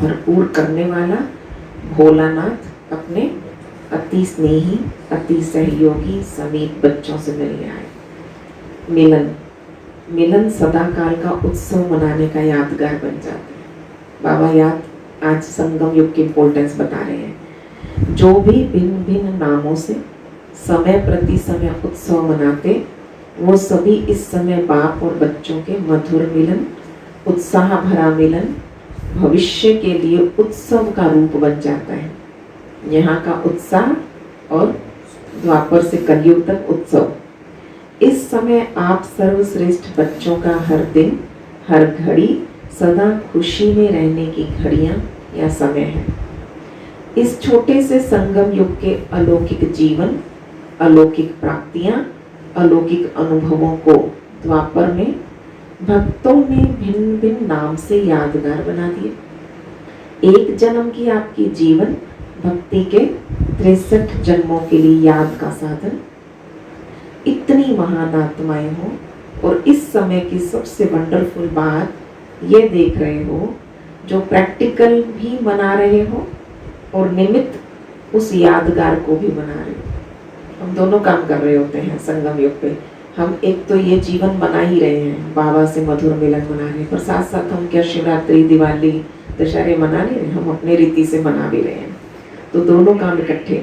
भरपूर करने वाला भोलानाथ अपने अति स्नेही, अति सहयोगी समीप बच्चों से मिलने आए। मिलन सदा काल का उत्सव मनाने का यादगार बन जाता है। बाबा याद आज संगम युग की इम्पोर्टेंस बता रहे हैं। जो भी भिन्न भिन्न नामों से समय प्रति समय उत्सव मनाते, वो सभी इस समय बाप और बच्चों के मधुर मिलन, उत्साह भरा मिलन भविष्य के लिए उत्सव का रूप बन जाता है। यहाँ का उत्साह और द्वापर से कलयुग तक उत्सव। इस समय आप सर्वश्रेष्ठ बच्चों का हर दिन, हर घड़ी सदा खुशी में रहने की घड़ियां या समय है। इस छोटे से संगम युग के अलौकिक जीवन, अलौकिक प्राप्तियां, अलौकिक अनुभवों को द्वापर में भक्तों ने भिन्न भिन्न नाम से यादगार बना दिए। एक जन्म की आपकी जीवन भक्ति के 63 जन्मों के लिए याद का साधन। इतनी महान आत्माएं हो और इस समय की सबसे वंडरफुल बात ये देख रहे हो, जो प्रैक्टिकल भी बना रहे हो और निमित्त उस यादगार को भी बना रहे हो। हम दोनों काम कर रहे होते हैं संगम युग पे। हम एक तो ये जीवन बना ही रहे हैं, बाबा से मधुर मिलन मना रहे हैं, पर साथ साथ हम क्या शिवरात्रि, दिवाली, दशहरे मना नहीं रहे, हम अपने रीति से मना भी रहे हैं। तो दोनों काम इकट्ठे।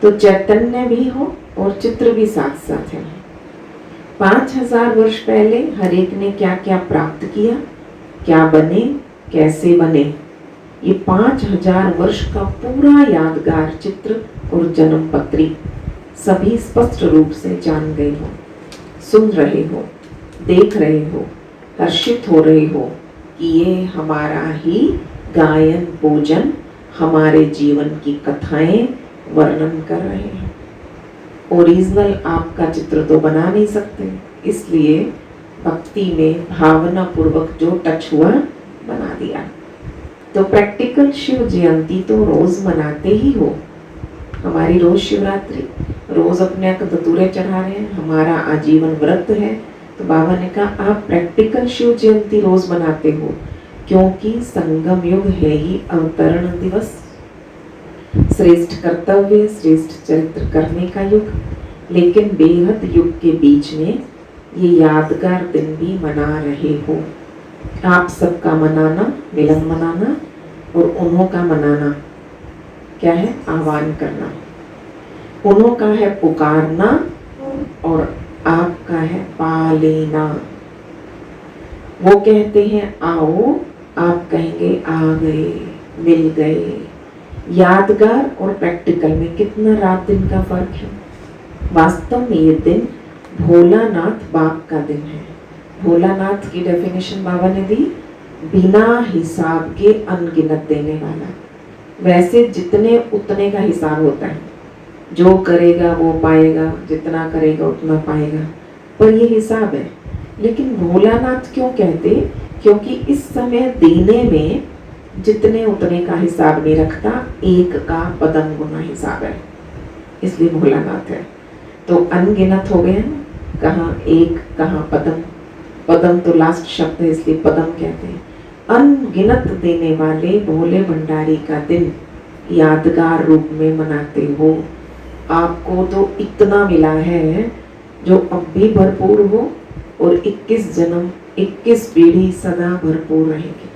तो चैतन्य भी हो और चित्र भी साथ साथ है। 5000 वर्ष पहले हर एक ने क्या क्या प्राप्त किया, क्या बने, कैसे बने, ये 5000 वर्ष का पूरा यादगार चित्र और जन्म पत्री सभी स्पष्ट रूप से जान गए हो, सुन रहे हो, देख रहे हो, हर्षित हो रहे हो कि ये हमारा ही गायन भोजन, हमारे जीवन की कथाएं वर्णन कर रहे हैं। ओरिजिनल आपका चित्र तो बना नहीं सकते, इसलिए भक्ति में भावना पूर्वक जो टच हुआ बना दिया। तो प्रैक्टिकल शिव जयंती तो रोज मनाते ही हो। हमारी रोज शिवरात्रि, रोज अपने धतूरे चढ़ा रहे हैं, हमारा आजीवन व्रत है। तो बाबा ने कहा आप प्रैक्टिकल शिव जयंती रोज मनाते हो, क्योंकि संगम युग है ही अवतरण दिवस, श्रेष्ठ कर्तव्य, श्रेष्ठ चरित्र करने का युग। लेकिन बेहद युग के बीच में ये यादगार दिन भी मना रहे हो। आप सबका मनाना, मिलन मनाना, और उन्हों का मनाना क्या है, आह्वान करना। उन्हों का है पुकारना और आपका है पा लेना। वो कहते हैं आओ, आप कहेंगे आ गए, मिल गए। यादगार और प्रैक्टिकल में कितना रात दिन का फर्क है। वास्तव में ये दिन भोलानाथ बाप का दिन है। भोलानाथ की डेफिनेशन बाबा ने दी, बिना हिसाब के अनगिनत देने वाला। वैसे जितने उतने का हिसाब होता है, जो करेगा वो पाएगा, जितना करेगा उतना पाएगा, पर ये हिसाब है। लेकिन भोलानाथ क्यों कहते, क्योंकि इस समय देने में जितने उतने का हिसाब नहीं रखता, एक का पदम गुना हिसाब है, इसलिए भोलानाथ है। तो अनगिनत हो गए हैं, कहाँ एक कहाँ पदम। पदम तो लास्ट शब्द है, इसलिए पदम कहते हैं। अनगिनत देने वाले भोले भंडारी का दिन यादगार रूप में मनाते हो। आपको तो इतना मिला है जो अब भी भरपूर हो, और 21 जन्म, 21 पीढ़ी सदा भरपूर रहेगी।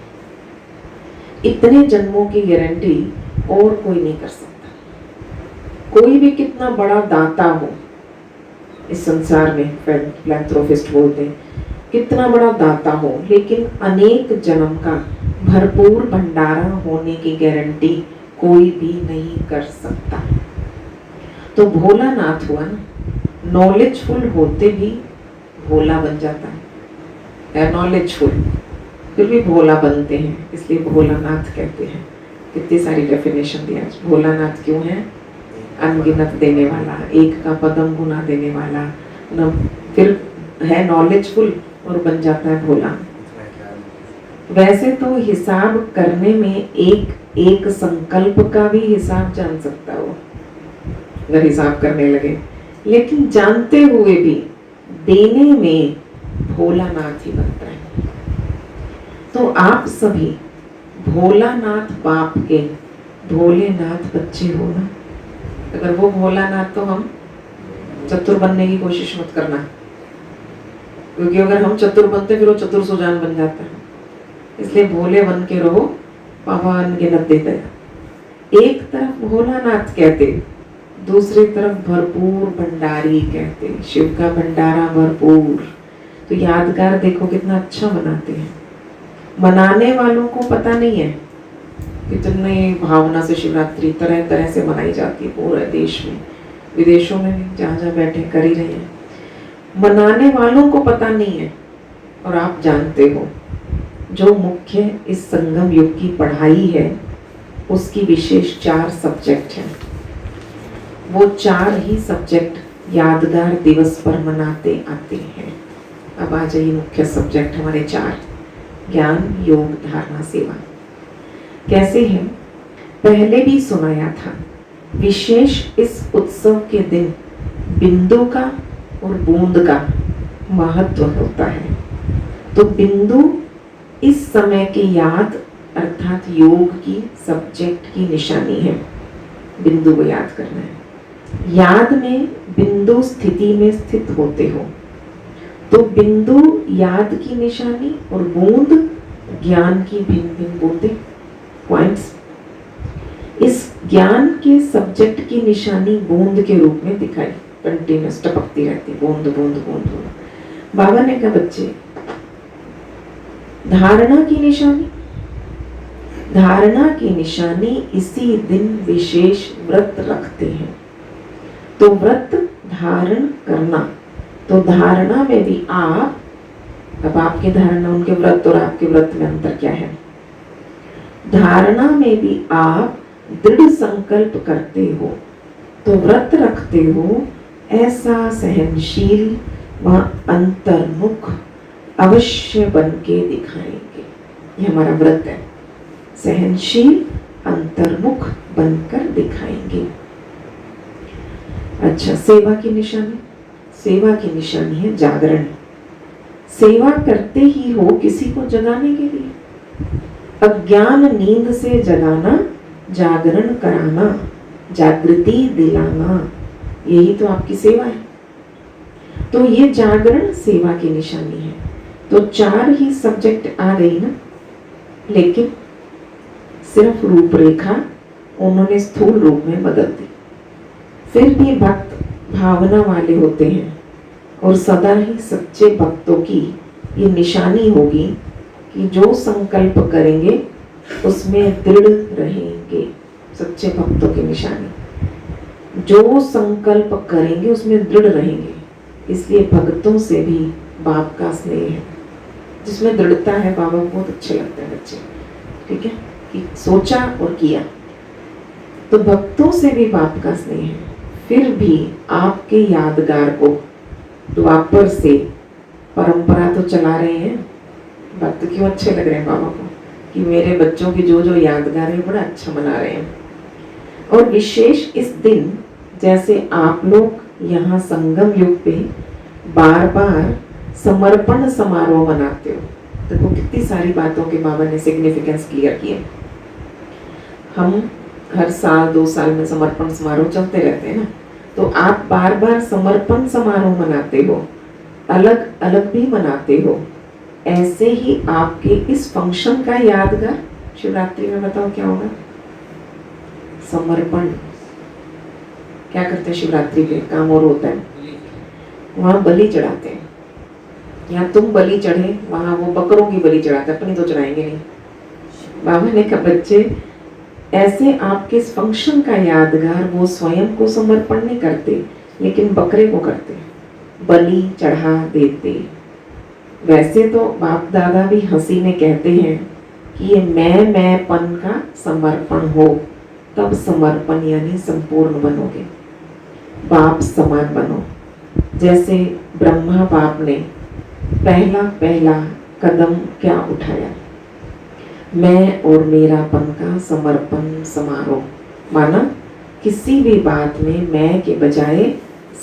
इतने जन्मों की गारंटी और कोई नहीं कर सकता। कोई भी कितना बड़ा दाता हो इस संसार में, फिलैंथ्रोपिस्ट बोलते हैं, कितना बड़ा दाता हो, लेकिन अनेक जन्म का भरपूर भंडारा होने की गारंटी कोई भी नहीं कर सकता। तो भोलानाथ हुआ ना, नॉलेजफुल होते भी भोला बन जाता है, नॉलेजफुल फिर भी भोला बनते हैं, इसलिए भोलानाथ कहते हैं। कितनी सारी डेफिनेशन दी आज। भोलानाथ क्यों है, अनगिनत देने वाला, एक का पदम गुना देने वाला न, फिर है नॉलेजफुल और बन जाता है भोला। वैसे तो हिसाब करने में एक संकल्प का भी हिसाब जान सकता हो अगर हिसाब करने लगे, लेकिन जानते हुए भी देने में भोलानाथ ही बनता है। तो आप सभी भोलानाथ बाप के भोलेनाथ बच्चे हो ना। अगर वो भोलानाथ तो हम चतुर बनने की कोशिश मत करना, क्योंकि अगर हम चतुर बनते फिर वो चतुर सुजान बन जाता है। इसलिए भोले बन के रहो, पावन गिनत देते। एक तरफ भोलानाथ कहते, दूसरी तरफ भरपूर भंडारी कहते, शिव का भंडारा भरपूर। तो यादगार देखो कितना अच्छा बनाते हैं। मनाने वालों को पता नहीं है कितने भावना से शिवरात्रि तरह तरह से मनाई जाती है पूरे देश में, विदेशों में भी जहाँ जहाँ बैठे कर ही रहे हैं। मनाने वालों को पता नहीं है, और आप जानते हो जो मुख्य इस संगम युग की पढ़ाई है उसकी विशेष 4 सब्जेक्ट हैं। वो 4 ही सब्जेक्ट यादगार दिवस पर मनाते आते हैं। अब आ जाइए मुख्य सब्जेक्ट हमारे 4, ज्ञान, योग, धारणा, सेवा। कैसे हैं? पहले भी सुनाया था। विशेष इस उत्सव के दिन बिंदु का और बूंद का महत्व होता है। तो बिंदु इस समय की याद अर्थात योग की सब्जेक्ट की निशानी है। बिंदु को याद करना है। याद में बिंदु स्थिति में स्थित होते हो, तो बिंदु याद की निशानी और बूंद ज्ञान की भिन्न भिन्न बूंदें, पॉइंट्स। इस ज्ञान के सब्जेक्ट की निशानी बूंद के रूप में दिखाई, कंटिन्यूस टपकती रहती, बूंद बूंद बूंद बूंद। बाबा ने कहा बच्चे धारणा की निशानी, धारणा की निशानी इसी दिन विशेष व्रत रखते हैं। तो व्रत धारण करना, तो धारणा में भी आप, अब आपकी धारणा उनके व्रत और आपके व्रत में अंतर क्या है? धारणा में भी आप दृढ़ संकल्प करते हो, तो व्रत रखते हो ऐसा सहनशील व अंतर्मुख अवश्य बन के दिखाएंगे। ये हमारा व्रत है, सहनशील अंतर्मुख बनकर दिखाएंगे। अच्छा, सेवा की निशानी, सेवा की निशानी है जागरण। सेवा करते ही हो किसी को जगाने के लिए, अज्ञान नींद से जगाना, जागरण कराना, जागृति दिलाना, यही तो आपकी सेवा है। तो ये जागरण सेवा की निशानी है। तो 4 ही सब्जेक्ट आ गई ना, लेकिन सिर्फ रूपरेखा उन्होंने स्थूल रूप में बदल दी। फिर भी भक्त भावना वाले होते हैं, और सदा ही सच्चे भक्तों की ये निशानी होगी कि जो संकल्प करेंगे उसमें दृढ़ रहेंगे। सच्चे भक्तों की निशानी, जो संकल्प करेंगे उसमें दृढ़ रहेंगे। इसलिए भक्तों से भी बाप का स्नेह है, जिसमें दृढ़ता है बाबा को बहुत अच्छे लगते हैं बच्चे। ठीक है, कि सोचा और किया, तो भक्तों से भी बाप का स्नेह है। फिर भी आपके यादगार को द्वापर से परंपरा तो चला रहे हैं। भक्त क्यों अच्छे लग रहे हैं बाबा को, कि मेरे बच्चों की जो जो यादगार है बड़ा अच्छा मना रहे हैं। और विशेष इस दिन जैसे आप लोग यहाँ संगम युग पे बार बार समर्पण समारोह मनाते हो, देखो कितनी सारी बातों के बाबा ने सिग्निफिकेंस क्लियर किए। हम हर साल 2 साल में समर्पण समारोह चलते रहते हैं ना, तो आप बार बार समर्पण समारोह मनाते हो, अलग अलग भी मनाते हो। ऐसे ही आपके इस फंक्शन का यादगार शिवरात्रि में बताओ क्या होगा? समर्पण। क्या करते हैं शिवरात्रि पे? काम और होता है, वहां बलि चढ़ाते हैं। यहाँ तुम बलि चढ़े, वहां वो बकरों की बलि चढ़ाते, अपनी तो चढ़ाएंगे नहीं। बाबा ने कहा बच्चे ऐसे आपके इस फंक्शन का यादगार वो स्वयं को समर्पण नहीं करते, लेकिन बकरे को करते, बलि चढ़ा देते। वैसे तो बाप दादा भी हंसी में कहते हैं कि ये मैंपन का समर्पण हो, तब समर्पण यानी संपूर्ण बनोगे, बाप समान बनो। जैसे ब्रह्मा बाप ने पहला कदम क्या उठाया? मैं और मेरापन का समर्पण समारोह माना। किसी भी बात में मैं के बजाय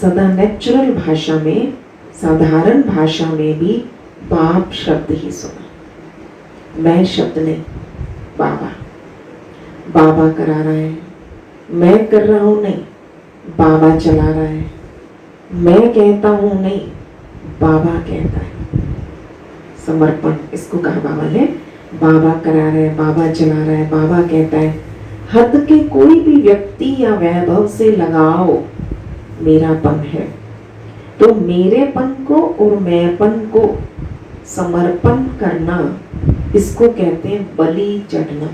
सदा नेचुरल भाषा में, साधारण भाषा में भी बाप शब्द ही सुना। मैं शब्द नहीं, बाप बाबा करा रहा है, मैं कर रहा हूं नहीं, बाबा चला रहा है, मैं कहता हूं नहीं, बाबा कहता है। समर्पण इसको कहा बाबा ने। बाबा करा रहा है, बाबा चला रहा है, बाबा कहता है। हद के कोई भी व्यक्ति या वैभव से लगाओ मेरापन है, तो मेरेपन को और मैंपन को समर्पण करना, इसको कहते हैं बलि चढ़ना।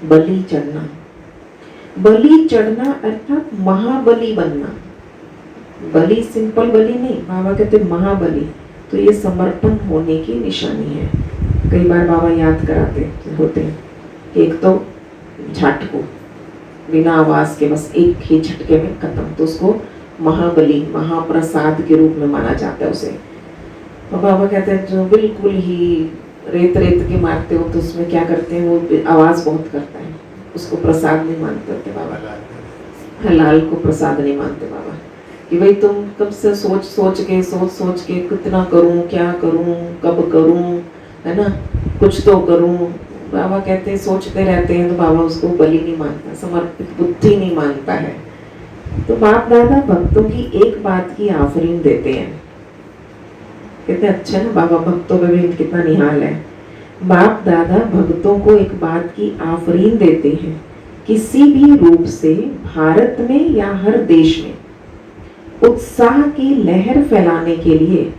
बलि चढ़ना, बलि चढ़ना अर्थात महाबली बनना। बलि सिंपल बलि नहीं, बाबा कहते महाबली। तो ये समर्पण होने की निशानी है। कई बार बाबा याद कराते होते हैं कि एक तो झटको बिना आवाज के बस एक ही झटके में खत्म, तो उसको महाबली महाप्रसाद के रूप में माना जाता है उसे। तो बाबा कहते हैं जो बिल्कुल ही रेत रेत के मारते हो तो उसमें क्या करते हैं, वो आवाज बहुत करता है, उसको प्रसाद नहीं मानते होते बाबा। हलाल को प्रसाद नहीं मानते बाबा, कि भाई तुम कब से सोच सोच के कितना करूं, क्या करूं, कब करूं, है ना, कुछ तो करूं। बाबा कहते हैं सोचते रहते हैं, तो बाबा उसको बलि नहीं मानता, समर्पित बुद्धि नहीं मानता है। तो बाप दादा भक्तों की एक बात की आफरीन देते हैं। कहते अच्छा है ना, बाबा भक्तों पे भी कितना निहाल है। बाप दादा भक्तों को एक बात की आफरीन देते हैं, किसी भी रूप से भारत में या हर देश में उत्साह की लहर फैलाने के लिए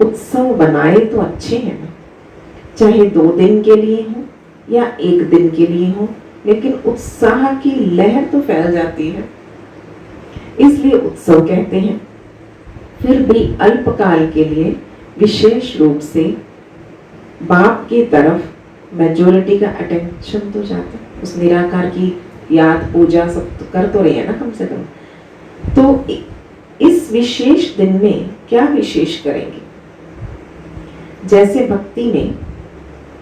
उत्सव बनाए तो अच्छे हैं ना, चाहे 2 दिन के लिए हो या 1 दिन के लिए हो, लेकिन उत्साह की लहर तो फैल जाती है, इसलिए उत्सव कहते हैं। फिर भी अल्पकाल के लिए विशेष रूप से बाप की तरफ मेजॉरिटी का अटेंशन तो जाता है, उस निराकार की याद पूजा सब तो कर तो रही है ना कम से कम। तो इस विशेष दिन में क्या विशेष करेंगे? जैसे भक्ति में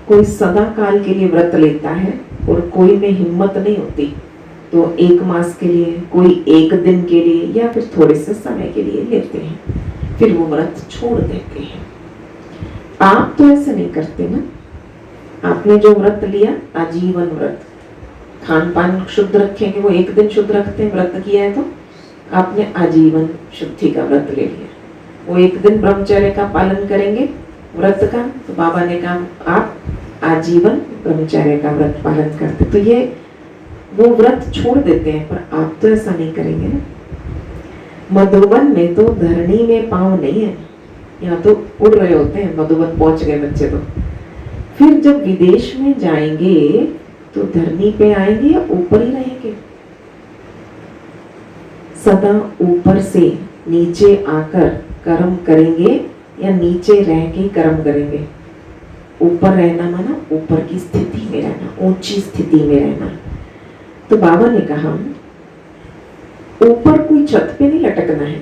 कोई सदा काल के लिए व्रत लेता है और कोई में हिम्मत नहीं होती, तो 1 मास के लिए, कोई 1 दिन के लिए या फिर थोड़े से समय के लिए लेते हैं, फिर वो व्रत छोड़ देते हैं। आप तो ऐसे नहीं करते ना। आपने जो व्रत लिया आजीवन व्रत, खान पान शुद्ध रखेंगे, वो 1 दिन शुद्ध रखते हैं, व्रत किया है तो आपने आजीवन शुद्धि का व्रत ले लिया। वो 1 दिन ब्रह्मचर्य का पालन करेंगे व्रत का, तो बाबा ने कहा आप आजीवन ब्रह्मचर्य का व्रत पालन करते, तो ये वो व्रत छोड़ देते हैं। पर आप तो ऐसा नहीं करेंगे ना। मधुबन में तो धरनी में पांव नहीं है, यहाँ तो उड़ रहे होते हैं। मधुबन पहुंच गए बच्चे तो, फिर जब विदेश में जाएंगे तो धरनी पे आएंगे या ऊपर ही रहेंगे? सदा ऊपर से नीचे आकर कर्म करेंगे या नीचे रह के कर्म करेंगे? ऊपर रहना माना ऊपर की स्थिति में रहना, ऊंची स्थिति में रहना। तो बाबा ने कहा ऊपर कोई छत पे नहीं लटकना है,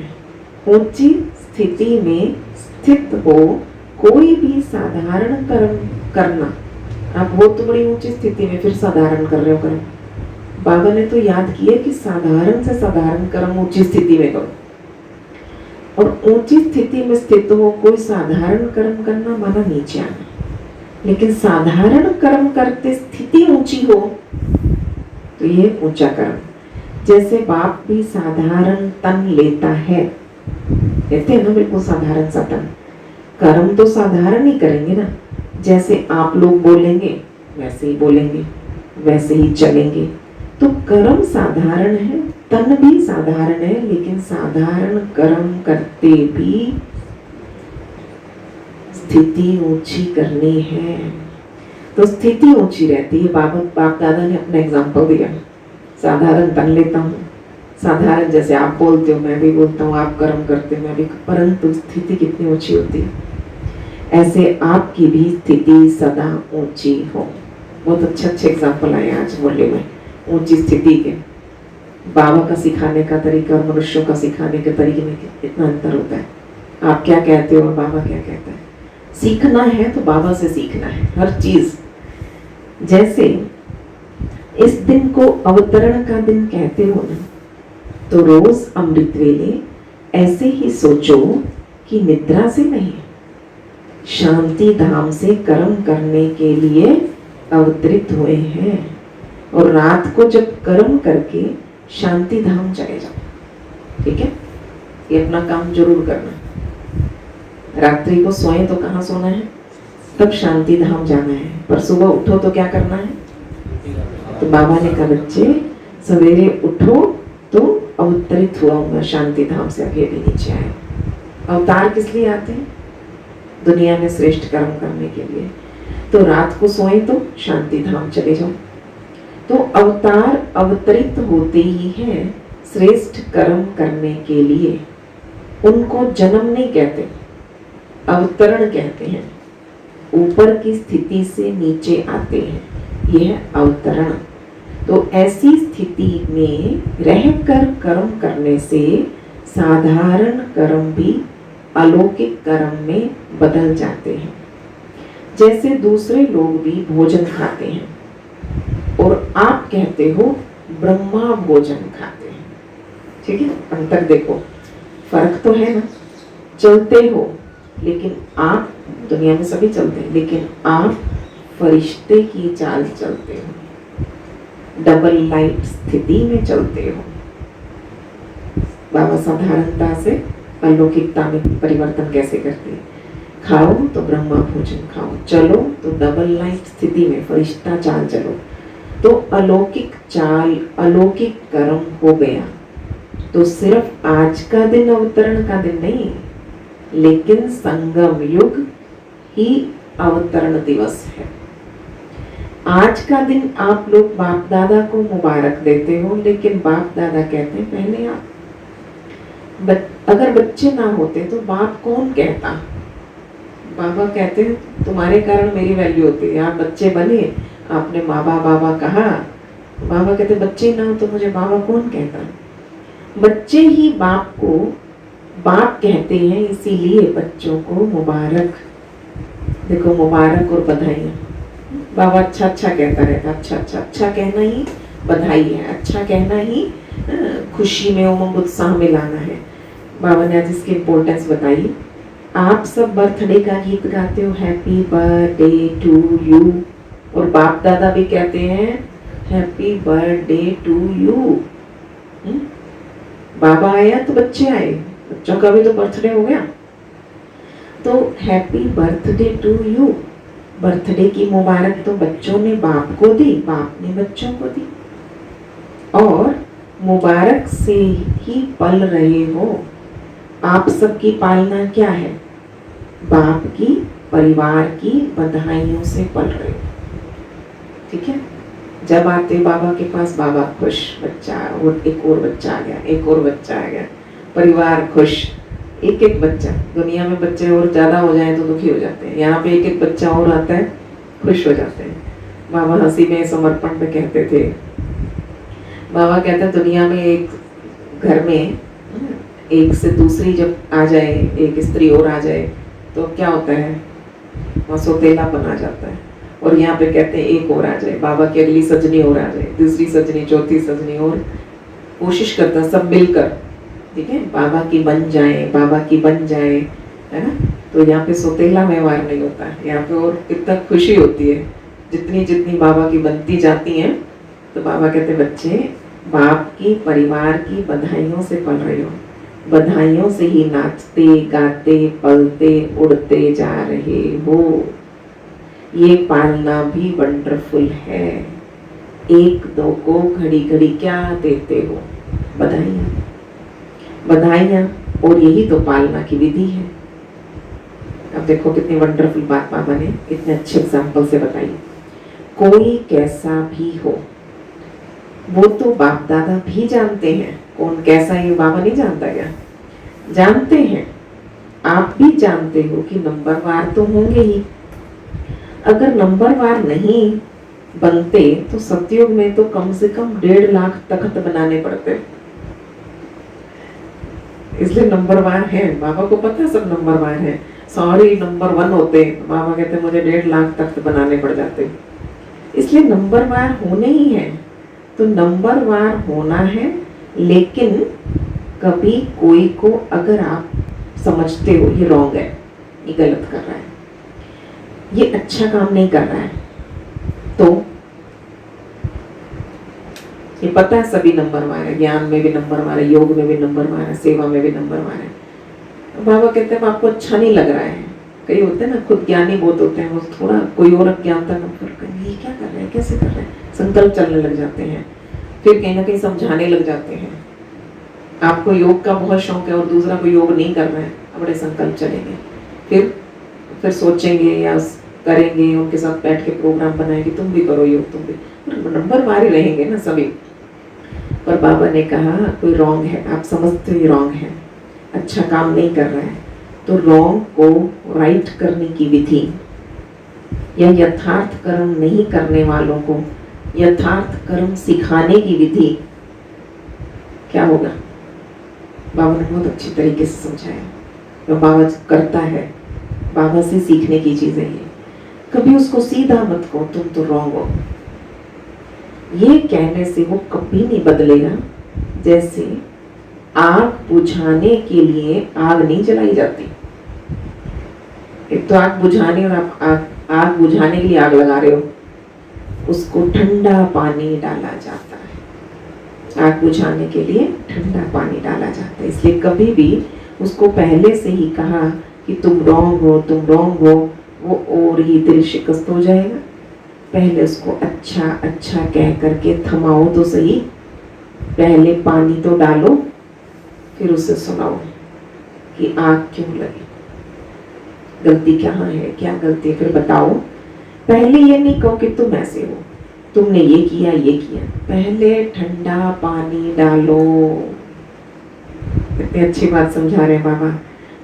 ऊंची स्थिति में स्थित हो कोई भी साधारण कर्म करना। आप वो तो बड़ी ऊंची स्थिति में, फिर साधारण कर रहे हो कर्म। बाबा ने तो याद किया कि साधारण से साधारण कर्म ऊंची स्थिति में करो, और ऊंची स्थिति में स्थित हो कोई साधारण कर्म करना माना नीचे आना। लेकिन साधारण कर्म करते स्थिति ऊंची हो तो ये ऊंचा कर्म। जैसे बाप भी साधारण तन लेता है, कहते हैं ना बिल्कुल साधारण सा तन, कर्म तो साधारण ही करेंगे ना। जैसे आप लोग बोलेंगे वैसे ही बोलेंगे, वैसे ही चलेंगे। तो कर्म साधारण है, तन भी साधारण है, लेकिन साधारण कर्म करते भी स्थिति ऊंची करनी है, तो स्थिति ऊंची रहती है। बाप दादा ने अपना एग्जाम्पल दिया, साधारण तन लेता हूँ, साधारण जैसे आप बोलते हो मैं भी बोलता हूँ, आप कर्म करते हो मैं भी, परंतु स्थिति कितनी ऊंची होती है। ऐसे आपकी भी स्थिति सदा ऊंची हो। बहुत अच्छे एग्जाम्पल आए आज मुरली में ऊंची स्थिति के। बाबा का सिखाने का तरीका और मनुष्यों का सिखाने के तरीके में कितना अंतर होता है। आप क्या कहते हो और बाबा क्या कहता है। सीखना है तो बाबा से सीखना है हर चीज। जैसे इस दिन को अवतरण का दिन कहते हो ना, तो रोज अमृत वेले ऐसे ही सोचो कि निद्रा से नहीं, शांति धाम से कर्म करने के लिए अवतरित हुए हैं। और रात को जब कर्म करके शांति धाम चले जाओ। ठीक है, ये अपना काम जरूर करना। रात्रि को सोए तो कहाँ सोना है, तब शांति धाम जाना है, पर सुबह उठो तो क्या करना है। तो बाबा ने कहा बच्चे सवेरे उठो तो अवतरित हुआ हूँ शांति धाम से, अभी भी नीचे आए। अवतार किस लिए आते हैं, दुनिया में श्रेष्ठ कर्म करने के लिए। तो रात को सोए तो शांति धाम चले जाओ। तो अवतार अवतरित होते ही हैं श्रेष्ठ कर्म करने के लिए। उनको जन्म नहीं कहते, अवतरण कहते हैं। ऊपर की स्थिति से नीचे आते हैं, यह अवतरण। तो ऐसी स्थिति में रहकर कर्म करने से साधारण कर्म भी अलौकिक कर्म में बदल जाते हैं। जैसे दूसरे लोग भी भोजन खाते हैं और आप कहते हो ब्रह्मा भोजन खाते हैं। ठीक है, अंतर देखो, फर्क तो है ना। चलते हो लेकिन आप, दुनिया में सभी चलते हैं, लेकिन आप फरिश्ते की चाल चलते हो, डबल लाइट स्थिति में चलते हो। बाबा साधारणता से अलौकिकता में परिवर्तन कैसे करते हैं। खाओ तो ब्रह्मा भोजन खाओ, चलो तो डबल लाइट स्थिति में फरिश्ता चाल चलो। तो अलौकिक चाल, अलौकिक कर्म हो गया। तो सिर्फ आज का दिन अवतरण का दिन नहीं, लेकिन संगम युग ही अवतरण दिवस है। आज का दिन आप लोग बाप दादा को मुबारक देते हो, लेकिन बाप दादा कहते हैं पहले आप। अगर बच्चे ना होते तो बाप कौन कहता। बाबा कहते हैं तुम्हारे कारण मेरी वैल्यू होती है। आप बच्चे बने, आपने बाबा बाबा कहा, बाबा कहते बच्चे ना हो तो मुझे बाबा कौन कहता। बच्चे ही बाप को बाप कहते हैं, इसीलिए बच्चों को मुबारक। देखो मुबारक और बधाई। बाबा अच्छा अच्छा कहता रहता, अच्छा अच्छा, अच्छा कहना ही बधाई है, अच्छा कहना ही खुशी में उमंग उत्साह में लाना है। बाबा ने आज इसकी इम्पोर्टेंस बताई। आप सब बर्थडे का गीत गाते हो, हैप्पी बर्थडे टू यू, और बाप दादा भी कहते हैं हैप्पी बर्थडे टू यू। बाबा आया तो बच्चे आए, बच्चों का भी तो बर्थडे हो गया। तो happy birthday to you, birthday की मुबारक तो बच्चों ने बाप को दी, बाप ने बच्चों को दी। और मुबारक से ही पल रहे हो। आप सबकी पालना क्या है, बाप की, परिवार की बधाइयों से पल रहे हो। ठीक है, जब आते बाबा के पास, बाबा खुश, बच्चा, वो एक और बच्चा आ गया, एक और बच्चा आ गया, परिवार खुश। एक एक बच्चा, दुनिया में बच्चे और ज्यादा हो जाए तो दुखी हो जाते हैं, यहाँ पे एक एक बच्चा और आता है, खुश हो जाते हैं। बाबा हंसी में समर्पण में कहते थे, बाबा कहते हैं दुनिया में एक घर में एक से दूसरी जब आ जाए, एक स्त्री और आ जाए तो क्या होता है, वहाँ सौतेलापन आ जाता है। और यहाँ पे कहते हैं एक और आ जाए, बाबा की अगली सजनी और आ जाए, दूसरी सजनी, चौथी सजनी, और कोशिश करता है सब मिलकर, ठीक है, बाबा की बन जाए, बाबा की बन जाए, है ना। तो यहाँ पे सौतेला व्यवहार नहीं होता है, यहाँ पे और कितना खुशी होती है जितनी जितनी बाबा की बनती जाती हैं। तो बाबा कहते बच्चे बाप की, परिवार की बधाइयों से पल रहे हो, बधाइयों से ही नाचते गाते पलते उड़ते जा रहे हो। ये पालना भी वंडरफुल है। एक दो को घड़ी घड़ी क्या देते हो, बधाइयाँ, बधाइयाँ, और यही तो पालना की विधि है। अब देखो कितनी वंडरफुल बात बाबा ने इतने अच्छे एग्जाम्पल से बताई। कोई कैसा भी हो, वो तो बाप दादा भी जानते हैं कौन कैसा है, बाबा नहीं जानता क्या, जानते हैं। आप भी जानते हो कि नंबरवार तो होंगे ही। अगर नंबरवार नहीं बनते तो सतयुग में तो कम से कम 1.5 लाख तख्त बनाने पड़ते। इसलिए नंबरवार है, बाबा को पता है सब नंबरवार है। सॉरी नंबर 1 होते, बाबा कहते मुझे 1.5 लाख तख्त बनाने पड़ जाते। इसलिए नंबरवार होने ही है। तो नंबरवार होना है, लेकिन कभी कोई को अगर आप समझते हो ये रॉन्ग है, ये गलत कर रहा है, ये अच्छा काम नहीं कर रहा है, तो ये पता है सभी नंबरवार है, ज्ञान में भी नंबरवार है, योग में भी नंबरवार है, सेवा में भी नंबरवार है। बाबा कहते हैं आपको अच्छा नहीं लग रहा है। कई होते हैं ना खुद ज्ञानी बहुत होते हैं, वो थोड़ा कोई और अज्ञानता कम कर ये क्या कर रहे हैं, कैसे कर रहे हैं, संकल्प चलने लग जाते हैं, फिर कहीं ना कहीं समझाने लग जाते हैं। आपको योग का बहुत शौक है और दूसरा कोई योग नहीं कर रहा है, बड़े संकल्प चलेंगे, फिर सोचेंगे या करेंगे, उनके साथ बैठ के प्रोग्राम बनाएंगे, तुम भी करो योग, तुम भी, नंबर वार ही रहेंगे ना सभी। पर बाबा ने कहा कोई रॉन्ग है, आप समझते हो ये रॉन्ग है, अच्छा काम नहीं कर रहा है, तो रॉन्ग को राइट करने की विधि या यथार्थ कर्म नहीं करने वालों को यथार्थ कर्म सिखाने की विधि क्या होगा। बाबा ने बहुत अच्छी तरीके से समझाया, जो बाबा करता है, बाबा से सीखने की चीजें ये। कभी उसको सीधा मत कहो तुम तो रॉन्ग हो, ये कहने से वो कभी नहीं बदलेगा। जैसे आग बुझाने के लिए आग नहीं जलाई जाती, एक तो आग बुझाने और आप आग बुझाने के लिए आग लगा रहे हो, उसको ठंडा पानी डाला जाता है, आग बुझाने के लिए ठंडा पानी डाला जाता है। इसलिए कभी भी उसको पहले से ही कहा कि तुम रॉन्ग हो, तुम रॉन्ग हो, वो और ही दिल शिकस्त हो जाएगा। पहले उसको अच्छा अच्छा कह करके थमाओ तो सही, पहले पानी तो डालो, फिर उसे सुनाओ कि आग क्यों लगी, गलती कहाँ है, क्या गलती है, फिर बताओ। पहले ये नहीं कहो कि तुम ऐसे हो, तुमने ये किया ये किया, पहले ठंडा पानी डालो। इतनी अच्छी बात समझा रहे हैं बाबा।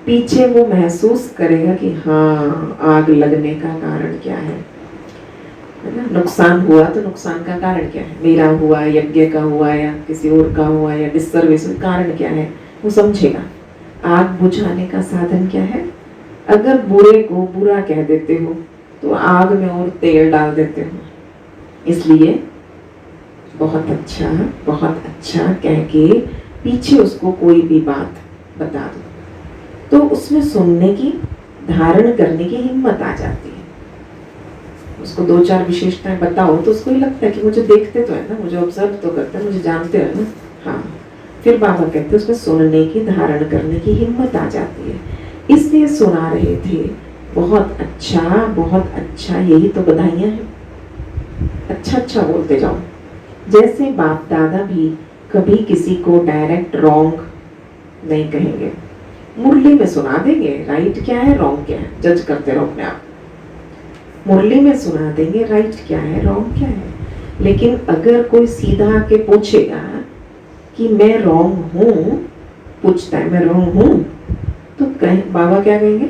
पीछे वो महसूस करेगा कि हाँ आग लगने का कारण क्या है ना, नुकसान हुआ तो नुकसान का कारण क्या है, मेरा हुआ, यज्ञ का हुआ, या किसी और का हुआ, या डिसर्विस, कारण क्या है वो समझेगा। आग बुझाने का साधन क्या है, अगर बुरे को बुरा कह देते हो तो आग में और तेल डाल देते हो। इसलिए बहुत अच्छा कह के पीछे उसको कोई भी बात बता दो, तो उसमें सुनने की, धारण करने की हिम्मत आ जाती है। उसको दो चार विशेषताएं बताओ तो उसको ही लगता है कि मुझे देखते तो है ना, मुझे ऑब्जर्व तो करते हैं, मुझे जानते हो ना। हाँ, फिर बाबा कहते हैं उसमें सुनने की, धारण करने की हिम्मत आ जाती है। इसलिए सुना रहे थे, बहुत अच्छा, यही तो बधाइयाँ हैं। अच्छा बोलते जाओ। जैसे बाप दादा भी कभी किसी को डायरेक्ट रॉन्ग नहीं कहेंगे, मुरली में सुना देंगे राइट क्या है रॉन्ग क्या है, जज करते रहो अपने आप। मुरली में सुना देंगे राइट क्या है रॉन्ग क्या है। लेकिन अगर कोई सीधा आके पूछेगा कि मैं रॉन्ग हूँ, पूछता है मैं रॉन्ग हूँ, तो कहें बाबा क्या कहेंगे,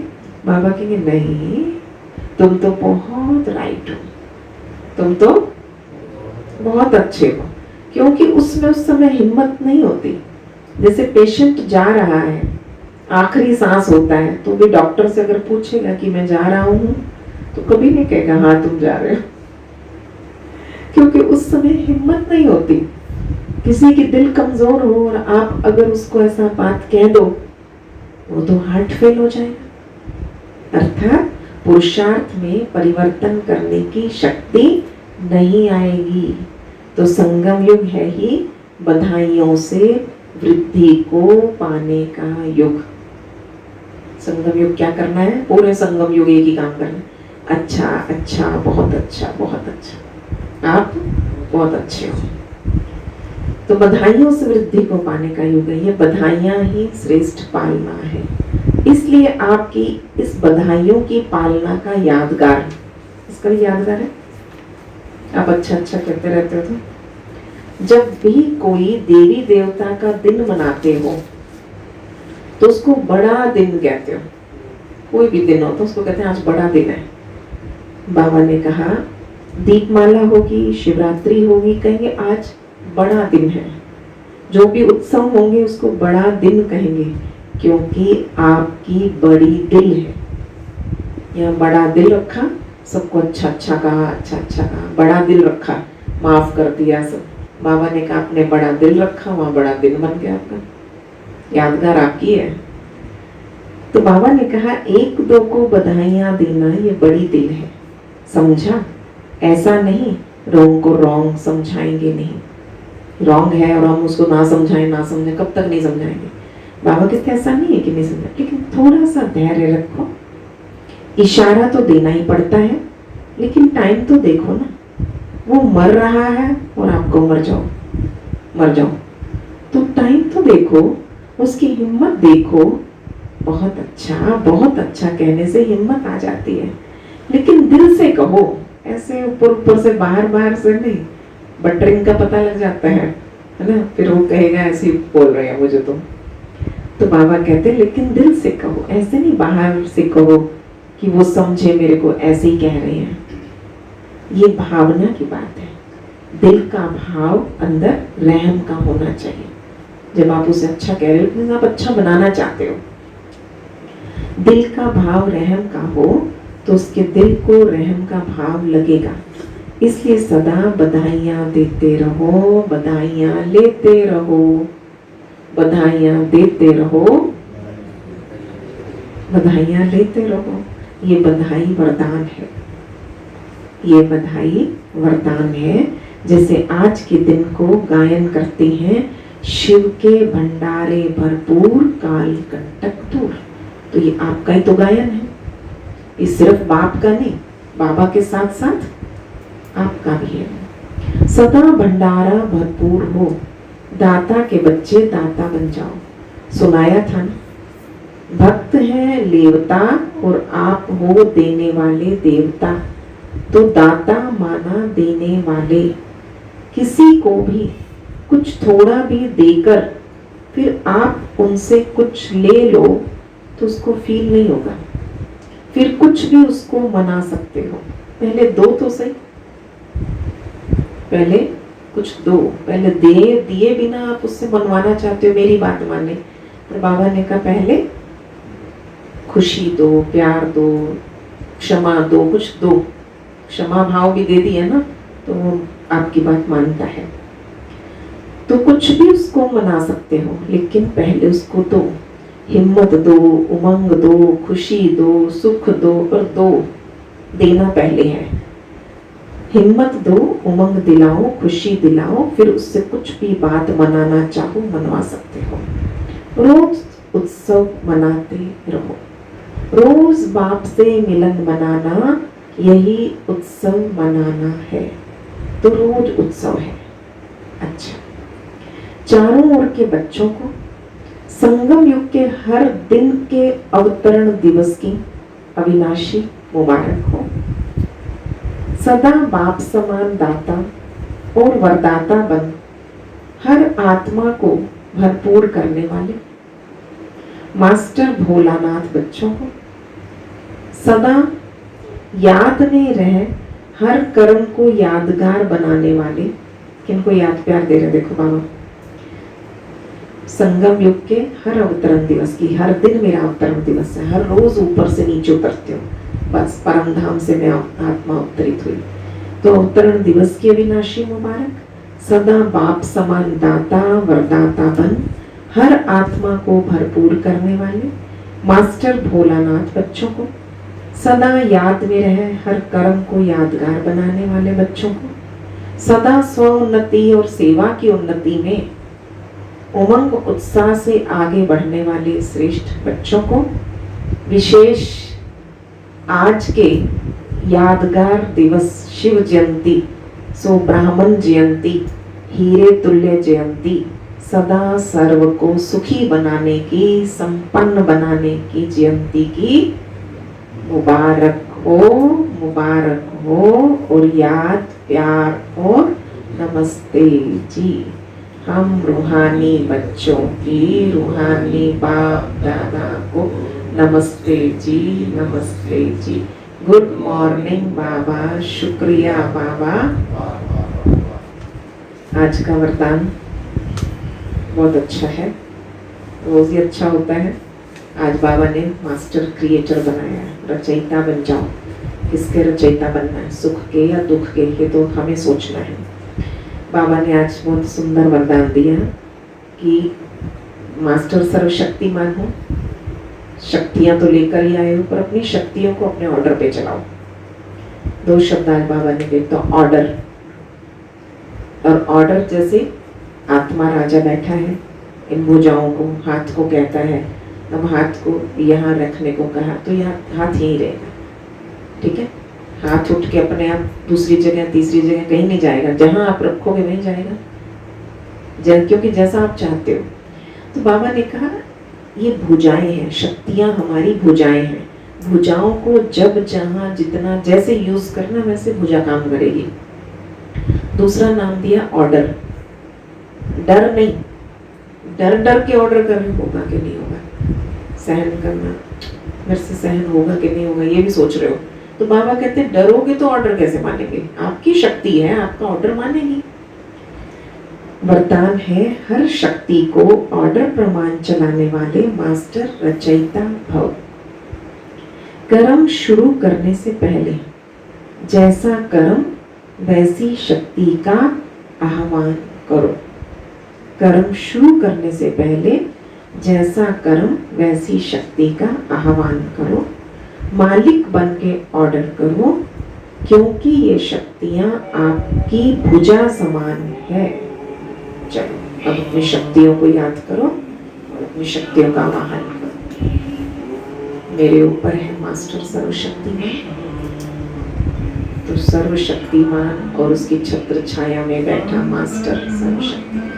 बाबा कहेंगे नहीं तुम तो बहुत राइट हो, तुम तो बहुत अच्छे हो। क्योंकि उसमें उस समय हिम्मत नहीं होती। जैसे पेशेंट जा रहा है, आखिरी सांस होता है, तो भी डॉक्टर से अगर पूछेगा कि मैं जा रहा हूँ, तो कभी नहीं कहेगा हाँ तुम जा रहे हो, क्योंकि उस समय हिम्मत नहीं होती। किसी की दिल कमजोर हो और आप अगर उसको ऐसा बात कह दो, वो तो हार्ट फेल हो जाएगा। अर्थात पुरुषार्थ में परिवर्तन करने की शक्ति नहीं आएगी। तो संगम युग है ही बधाइयों से वृद्धि को पाने का युग। संगम युग क्या करना है, पूरे संगम युग एक ही काम करना है, अच्छा, बहुत अच्छा, आप बहुत अच्छे हो। तो बधाइयों से वृद्धि को पाने का युग है। ये बधाइयाँ ही श्रेष्ठ पालना है। इसलिए आपकी इस बधाइयों की पालना का यादगार, इसका भी यादगार है, आप अच्छा कहते रहते हो। तो जब भी कोई देवी देवता का दिन मनाते हो तो उसको बड़ा दिन कहते हो। कोई भी दिन हो तो उसको कहते हैं आज बड़ा दिन है। बाबा ने कहा दीपमाला होगी, शिवरात्रि होगी, कहेंगे आज बड़ा दिन है। जो भी उत्सव होंगे उसको बड़ा दिन कहेंगे, क्योंकि आपकी बड़ी दिल है। यहाँ बड़ा दिल रखा, सबको अच्छा कहा, बड़ा दिल रखा, माफ कर दिया सब। बाबा ने कहा आपने बड़ा दिल रखा, वहाँ बड़ा दिन बन गया आपका, यादगार आपकी है। तो बाबा ने कहा एक दो को बधाइयाँ देना ये बड़ी दिल है, समझा? ऐसा नहीं रॉन्ग को रॉन्ग समझाएंगे नहीं, रॉन्ग है और हम उसको ना समझाएं, कब तक नहीं समझाएंगे। बाबा कहते ऐसा नहीं है कि नहीं समझा, लेकिन थोड़ा सा धैर्य रखो। इशारा तो देना ही पड़ता है, लेकिन टाइम तो देखो ना, वो मर रहा है और आपको मर जाओ, तो टाइम तो देखो, उसकी हिम्मत देखो। बहुत अच्छा कहने से हिम्मत आ जाती है, लेकिन दिल से कहो, ऐसे ऊपर से बाहर से नहीं। बटरिंग का पता लग जाता है ना, फिर वो कहेगा ऐसे ही बोल रहे हैं मुझे तो बाबा कहते हैं लेकिन दिल से कहो, ऐसे नहीं बाहर से कहो कि वो समझे मेरे को ऐसे ही कह रहे हैं। ये भावना की बात है, दिल का भाव अंदर रहम का होना चाहिए। जब आप उसे अच्छा कह रहे हो, लेकिन आप अच्छा बनाना चाहते हो, दिल का भाव रहम का हो तो उसके दिल को रहम का भाव लगेगा। इसलिए सदा बधाइयाँ देते रहो, बधाइयाँ लेते रहो, बधाइयाँ देते रहो, बधाइयाँ लेते रहो। ये बधाई वरदान है, ये बधाई वरदान है। जैसे आज के दिन को गायन करते हैं, शिव के भंडारे भरपूर काल कंटक दूर। तो ये आपका ही तो गायन है, ये सिर्फ बाप का नहीं, बाबा के साथ साथ आपका भी है। सदा भंडारा भरपूर हो, दाता के बच्चे दाता बन जाओ। सुनाया था ना, भक्त है लेवता और आप हो देने वाले देवता। तो दाता माना देने वाले, किसी को भी कुछ थोड़ा भी देकर फिर आप उनसे कुछ ले लो तो उसको फील नहीं होगा, फिर कुछ भी उसको मना सकते हो। पहले दो तो सही, पहले कुछ दो, पहले दिए बिना आप उससे मनवाना चाहते हो, मेरी बात माने। पर बाबा ने कहा पहले खुशी दो, प्यार दो, क्षमा दो, कुछ दो। क्षमा भाव भी दे दिया ना तो वो आपकी बात मानता है। तो कुछ भी उसको मना सकते हो, लेकिन पहले उसको दो, हिम्मत दो, उमंग दो, खुशी दो, सुख दो, और दो देना पहले है। हिम्मत दो, उमंग दिलाओ, खुशी दिलाओ, फिर उससे कुछ भी बात मनाना चाहो मनवा सकते हो। रोज उत्सव मनाते रहो, रोज बाप से मिलन मनाना, यही उत्सव मनाना है। तो रोज उत्सव है। अच्छा, चारों ओर के बच्चों को संगम युग के हर दिन के अवतरण दिवस की अविनाशी मुबारक हो। सदा बाप समान दाता और वरदाता बन हर आत्मा को भरपूर करने वाले मास्टर भोलानाथ बच्चों को सदा याद में रह हर कर्म को यादगार बनाने वाले। किनको याद प्यार दे रहे, देखो बाबा, संगम युग के हर अवतरण दिवस की, हर दिन मेरा अवतरण दिवस है, हर रोज ऊपर से नीचे उतरते हो, बस परम धाम से मैं आत्मा अवतरित हुई। तो अवतरण दिवस की अविनाशी मुबारक। सदा बाप समान दाता वरदाता बन हर आत्मा को भरपूर करने वाले मास्टर भोलानाथ बच्चों को सदा याद में रहे हर कर्म को यादगार बनाने वाले बच्चों को सदा स्व उन्नति और सेवा की उन्नति में उमंग उत्साह से आगे बढ़ने वाले श्रेष्ठ बच्चों को विशेष आज के यादगार दिवस शिव जयंती, सो ब्राह्मण जयंती, हीरे तुल्य जयंती, सदा सर्व को सुखी बनाने की, संपन्न बनाने की जयंती की मुबारक हो और याद प्यार और नमस्ते जी। हम रूहानी बच्चों की रूहानी बाप दादा को नमस्ते जी, नमस्ते जी। गुड मॉर्निंग बाबा, शुक्रिया बाबा। आज का वरदान बहुत अच्छा है, रोज ही अच्छा होता है। आज बाबा ने मास्टर क्रिएटर बनाया है, रचयिता बन जाओ। किसके रचयिता बनना है, सुख के या दुख के, ये तो हमें सोचना है। बाबा ने आज बहुत सुंदर वरदान दिया कि मास्टर सर्वशक्तिमान हो, शक्तियां तो लेकर ही आए हो, पर अपनी शक्तियों को अपने ऑर्डर पे चलाओ। दो शब्द आज बाबा ने दिए, तो ऑर्डर, और ऑर्डर जैसे आत्मा राजा बैठा है, इन भुजाओं को, हाथ को कहता है, अब हाथ को यहाँ रखने को कहा तो यहाँ हाथ यहीं रहेगा, ठीक है। हाथ उठ के अपने आप दूसरी जगह तीसरी जगह कहीं नहीं जाएगा, जहाँ आप रखोगे वहीं जाएगा, क्योंकि जैसा आप चाहते हो। तो बाबा ने कहा ये भुजाएं हैं, शक्तियां हमारी भुजाएं हैं, भुजाओं को जब जहाँ जितना जैसे यूज करना वैसे भुजा काम करेगी। दूसरा नाम दिया ऑर्डर, डर नहीं, डर डर के ऑर्डर करना होगा कि नहीं होगा, सहन करना मेरे से सहन होगा कि नहीं होगा ये भी सोच रहे हो, तो बाबा कहते हैं डरोगे तो ऑर्डर कैसे मानेंगे, आपकी शक्ति है, आपका ऑर्डर मानेगी। वरदान है हर शक्ति को ऑर्डर प्रमाण चलाने वाले मास्टर रचयिता भव। कर्म शुरू करने से पहले जैसा कर्म वैसी शक्ति का आह्वान करो। कर्म शुरू करने से पहले जैसा कर्म वैसी शक्ति का आह्वान करो, मालिक बन के ऑर्डर करो, क्योंकि ये शक्तियां आपकी भुजा समान है। चलो अब अपनी शक्तियों को याद करो और अपनी शक्तियों का आह्वान करो। मेरे ऊपर है मास्टर सर्वशक्तिमान, तो सर्वशक्तिमान और उसकी छत्र छाया में बैठा मास्टर सर्वशक्तिमान।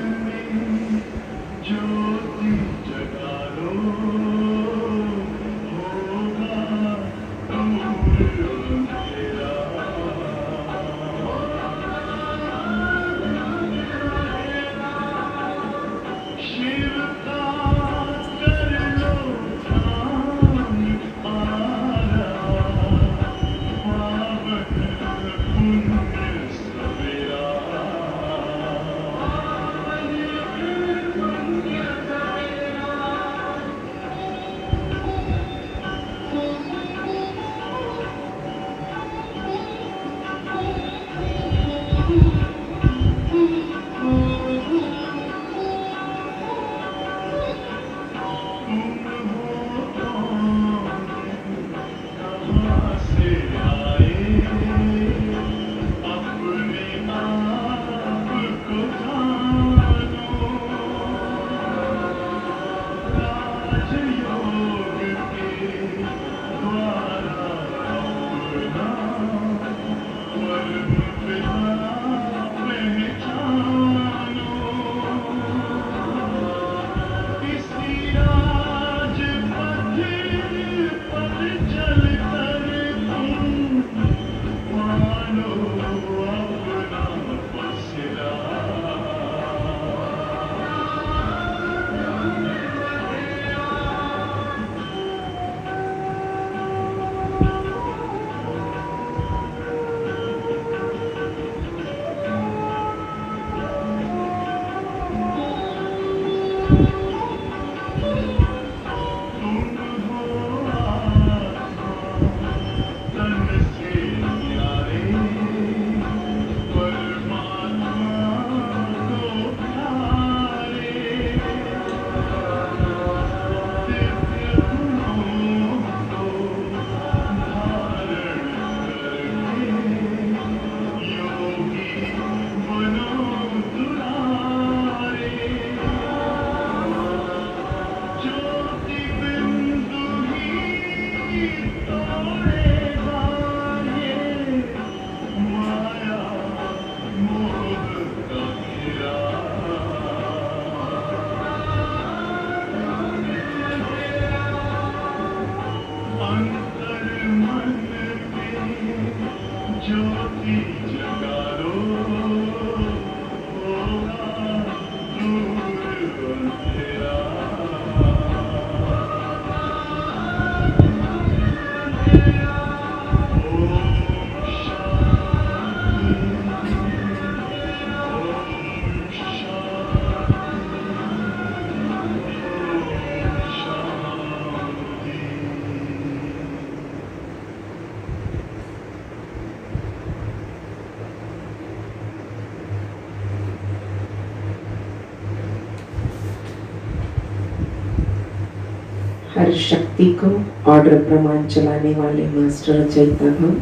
हर शक्ति को ऑर्डर प्रमाण चलाने वाले मास्टर रचयिता भव।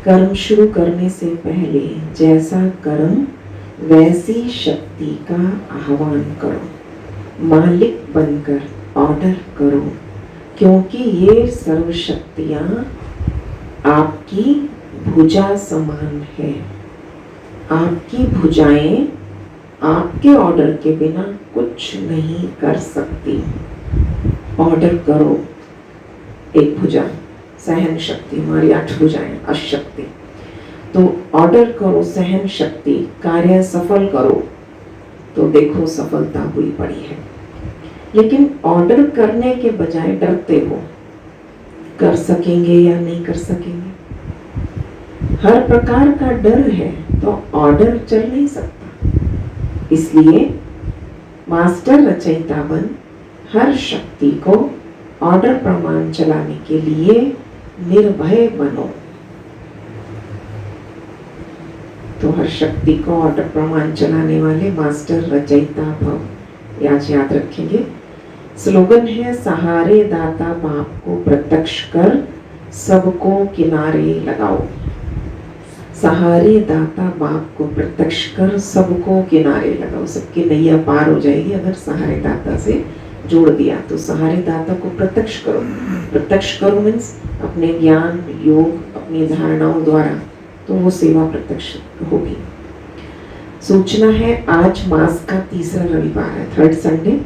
कर्म शुरू करने से पहले जैसा कर्म वैसी शक्ति का आह्वान करो, मालिक बनकर ऑर्डर करो, क्योंकि ये सर्व शक्तियां आपकी भुजा समान है। आपकी भुजाएं आपके ऑर्डर के बिना कुछ नहीं कर सकती। ऑर्डर करो। एक भुजा सहन शक्ति, हमारी 8 भुजाएं अशक्ति, तो ऑर्डर करो सहन शक्ति, कार्य सफल करो, तो देखो सफलता हुई पड़ी है। लेकिन ऑर्डर करने के बजाय डरते हो, कर सकेंगे या नहीं कर सकेंगे, हर प्रकार का डर है, तो ऑर्डर चल नहीं सकता। इसलिए मास्टर रचयिता बन हर शक्ति को ऑर्डर प्रमाण चलाने के लिए निर्भय बनो। तो हर शक्ति को ऑर्डर प्रमाण चलाने वाले मास्टर रचयिता भव। याद रखेंगे। स्लोगन है, सहारे दाता बाप को प्रत्यक्ष कर सबको किनारे लगाओ। सहारे दाता बाप को प्रत्यक्ष कर सबको किनारे लगाओ। सबकी नैया पार हो जाएगी अगर सहारे दाता से जोड़ दिया। तो सहारे दाता को प्रत्यक्ष करो। प्रत्यक्ष करो मीन्स अपने ज्ञान, योग, अपनी धारणाओं द्वारा, तो वो सेवा प्रत्यक्ष होगी। सूचना है, आज मास का तीसरा रविवार है, 3rd संडे।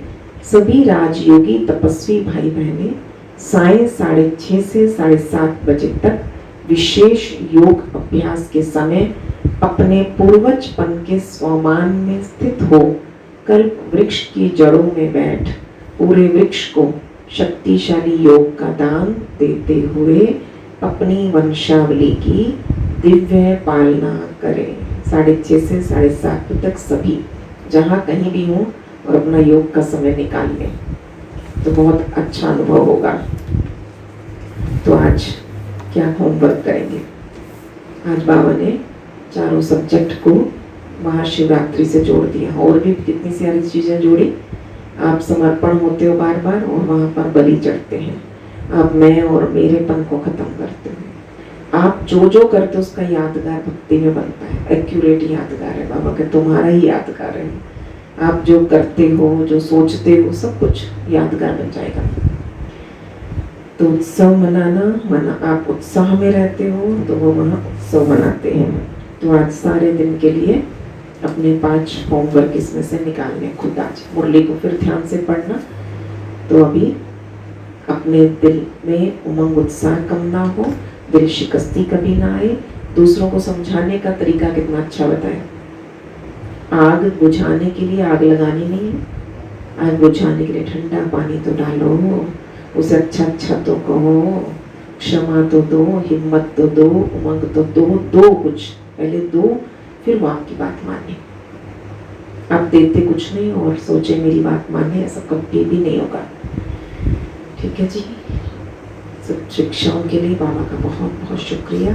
सभी राजयोगी तपस्वी भाई बहनें सायं 6:30 से 7:30 बजे तक विशेष योग अभ्यास के समय अपने पूर्वजपन के स्वमान में स्थित हो कल्प वृक्ष की जड़ों में बैठ पूरे वृक्ष को शक्तिशाली योग का दान देते हुए अपनी वंशावली की दिव्य पालना करें। 6:30 से 7:30 तक सभी जहाँ कहीं भी हों और अपना योग का समय निकाल लें, तो बहुत अच्छा अनुभव होगा। तो आज क्या होमवर्क करेंगे? आज बाबा ने चारों सब्जेक्ट को महाशिवरात्रि से जोड़ दिया, और भी कितनी सारी चीजें जोड़ी। आप समर्पण होते हो बार बार और वहां पर बलि चढ़ते हैं। आप मैं और मेरेपन को खत्म करते हो। आप जो जो करते हो उसका यादगार भक्ति में बनता है, एक्यूरेट यादगार है। बाबा के तुम्हारा ही यादगार है। आप जो करते हो, जो सोचते हो, सब कुछ यादगार बन जाएगा। तो उत्सव मनाना, आप उत्साह में रहते हो तो वो वहाँ उत्सव मनाते हैं। तो आज सारे दिन के लिए अपने 5 होमवर्क इसमें से निकालने खुद। आज मुरली को फिर ध्यान से पढ़ना। तो अभी अपने दिल में उमंग उत्साह कम ना हो, दिल शिकस्ती कभी ना आए। दूसरों को समझाने का तरीका कितना अच्छा बताया। आग बुझाने के लिए आग लगानी नहीं है, आग बुझाने के लिए ठंडा पानी तो डालो, उसे अच्छा तो कहो, क्षमा तो दो, हिम्मत तो दो, उमंग तो दो कुछ पहले दो, फिर वो आपकी बात माने। आप देते कुछ नहीं और सोचे मेरी बात माने, ऐसा कभी भी नहीं होगा। ठीक है जी। सब शिक्षाओं के लिए बाबा का बहुत बहुत शुक्रिया।